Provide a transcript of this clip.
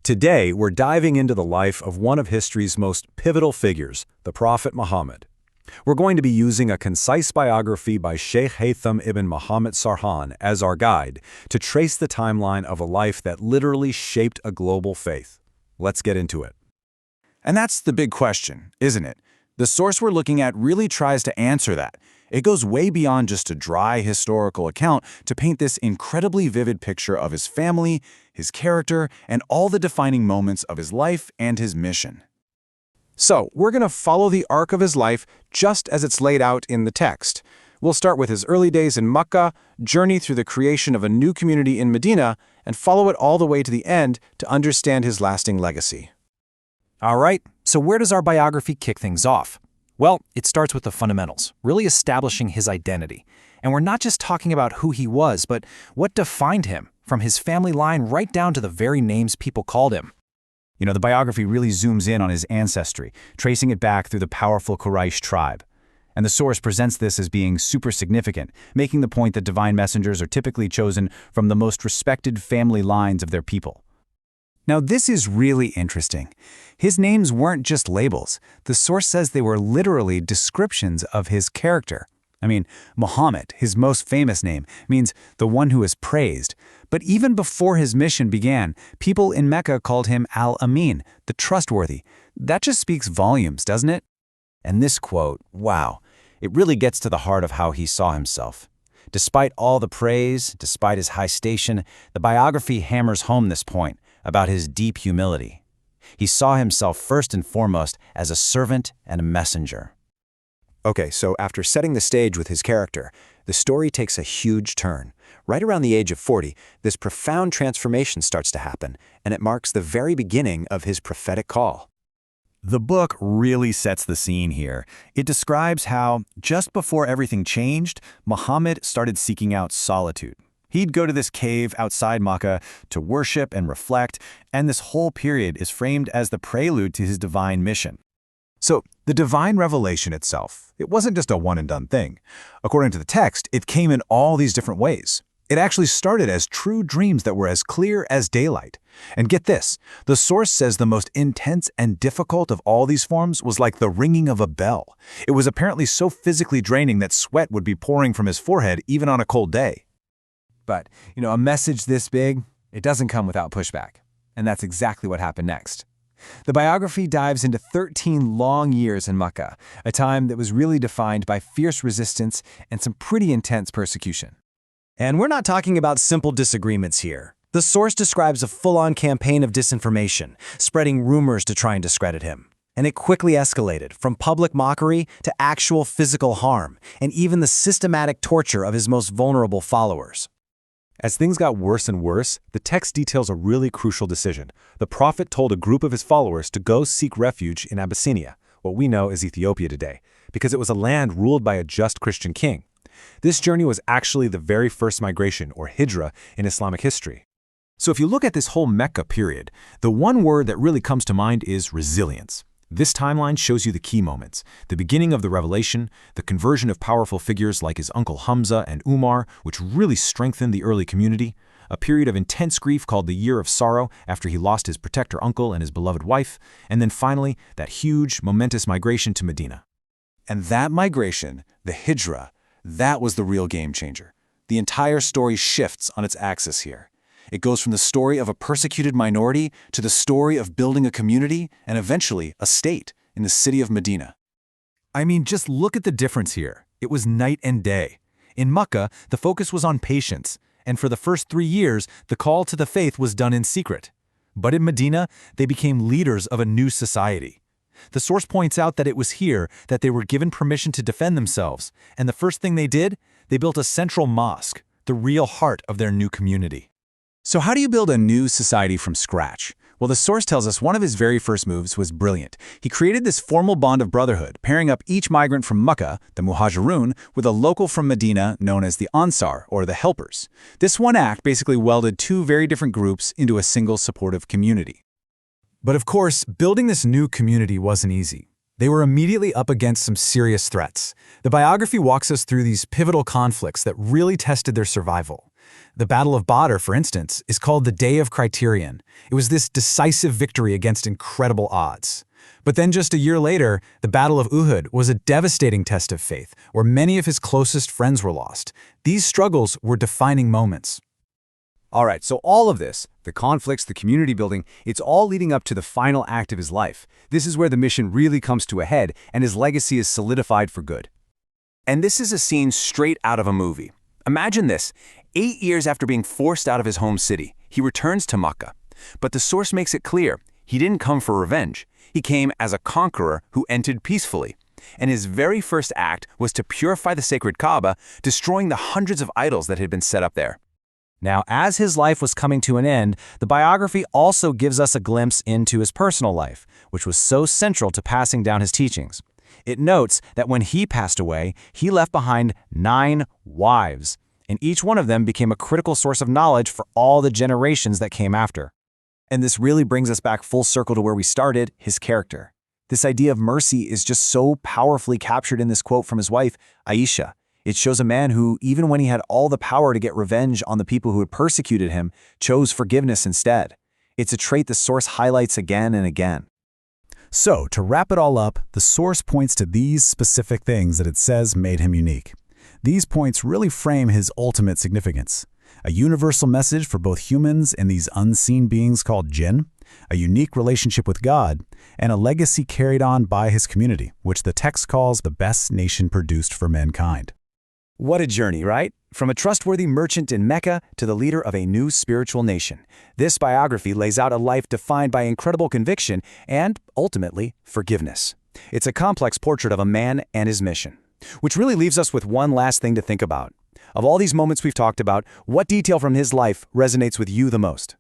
Today, we're diving into the life of one of history's most pivotal figures, the Prophet Muhammad. We're going to be using a concise biography by Sheikh Haytham ibn Muhammad Sarhan as our guide to trace the timeline of a life that literally shaped a global faith. Let's get into it. And that's the big question, isn't it? The source we're looking at really tries to answer that. It goes way beyond just a dry historical account to paint this incredibly vivid picture of his family, his character, and all the defining moments of his life and his mission. So, we're going to follow the arc of his life just as it's laid out in the text. We'll start with his early days in Makkah, journey through the creation of a new community in Medina, and follow it all the way to the end to understand his lasting legacy. All right, so where does our biography kick things off? Well, it starts with the fundamentals, really establishing his identity. And we're not just talking about who he was, but what defined him, from his family line right down to the very names people called him. The biography really zooms in on his ancestry, tracing it back through the powerful Quraysh tribe. And the source presents this as being super significant, making the point that divine messengers are typically chosen from the most respected family lines of their people. Now, this is really interesting. His names weren't just labels. The source says they were literally descriptions of his character. Muhammad, his most famous name, means the one who is praised. But even before his mission began, people in Mecca called him Al-Amin, the trustworthy. That just speaks volumes, doesn't it? And this quote, wow, it really gets to the heart of how he saw himself. Despite all the praise, despite his high station, the biography hammers home this point about his deep humility. He saw himself first and foremost as a servant and a messenger. Okay, so after setting the stage with his character, the story takes a huge turn. Right around the age of 40, this profound transformation starts to happen, and it marks the very beginning of his prophetic call. The book really sets the scene here. It describes how, just before everything changed, Muhammad started seeking out solitude. He'd go to this cave outside Makkah to worship and reflect, and this whole period is framed as the prelude to his divine mission. So, the divine revelation itself, it wasn't just a one-and-done thing. According to the text, it came in all these different ways. It actually started as true dreams that were as clear as daylight. And get this, the source says the most intense and difficult of all these forms was like the ringing of a bell. It was apparently so physically draining that sweat would be pouring from his forehead even on a cold day. But, a message this big, it doesn't come without pushback. And that's exactly what happened next. The biography dives into 13 long years in Makkah, a time that was really defined by fierce resistance and some pretty intense persecution. And we're not talking about simple disagreements here. The source describes a full-on campaign of disinformation, spreading rumors to try and discredit him. And it quickly escalated, from public mockery to actual physical harm, and even the systematic torture of his most vulnerable followers. As things got worse and worse, the text details a really crucial decision. The prophet told a group of his followers to go seek refuge in Abyssinia, what we know as Ethiopia today, because it was a land ruled by a just Christian king. This journey was actually the very first migration, or hijra, in Islamic history. So if you look at this whole Mecca period, the one word that really comes to mind is resilience. This timeline shows you the key moments, the beginning of the revelation, the conversion of powerful figures like his uncle Hamza and Umar, which really strengthened the early community, a period of intense grief called the Year of Sorrow after he lost his protector uncle and his beloved wife, and then finally, that huge, momentous migration to Medina. And that migration, the hijra, that was the real game changer. The entire story shifts on its axis here. It goes from the story of a persecuted minority to the story of building a community and eventually a state in the city of Medina. Just look at the difference here. It was night and day. In Makkah, the focus was on patience, and for the first 3 years, the call to the faith was done in secret. But in Medina, they became leaders of a new society. The source points out that it was here that they were given permission to defend themselves, and the first thing they did, they built a central mosque, the real heart of their new community. So how do you build a new society from scratch? Well, the source tells us one of his very first moves was brilliant. He created this formal bond of brotherhood, pairing up each migrant from Makkah, the Muhajirun, with a local from Medina known as the Ansar, or the Helpers. This one act basically welded two very different groups into a single supportive community. But of course, building this new community wasn't easy. They were immediately up against some serious threats. The biography walks us through these pivotal conflicts that really tested their survival. The Battle of Badr, for instance, is called the Day of Criterion. It was this decisive victory against incredible odds. But then just a year later, the Battle of Uhud was a devastating test of faith, where many of his closest friends were lost. These struggles were defining moments. All right, so all of this, the conflicts, the community building, it's all leading up to the final act of his life. This is where the mission really comes to a head, and his legacy is solidified for good. And this is a scene straight out of a movie. Imagine this. 8 years after being forced out of his home city, he returns to Makkah. But the source makes it clear, he didn't come for revenge. He came as a conqueror who entered peacefully. And his very first act was to purify the sacred Kaaba, destroying the hundreds of idols that had been set up there. Now, as his life was coming to an end, the biography also gives us a glimpse into his personal life, which was so central to passing down his teachings. It notes that when he passed away, he left behind 9 wives, and each one of them became a critical source of knowledge for all the generations that came after. And this really brings us back full circle to where we started, his character. This idea of mercy is just so powerfully captured in this quote from his wife, Aisha. It shows a man who, even when he had all the power to get revenge on the people who had persecuted him, chose forgiveness instead. It's a trait the source highlights again and again. So, to wrap it all up, the source points to these specific things that it says made him unique. These points really frame his ultimate significance. A universal message for both humans and these unseen beings called jinn, a unique relationship with God, and a legacy carried on by his community, which the text calls the best nation produced for mankind. What a journey, right? From a trustworthy merchant in Mecca to the leader of a new spiritual nation. This biography lays out a life defined by incredible conviction and, ultimately, forgiveness. It's a complex portrait of a man and his mission. Which really leaves us with one last thing to think about. Of all these moments we've talked about, what detail from his life resonates with you the most?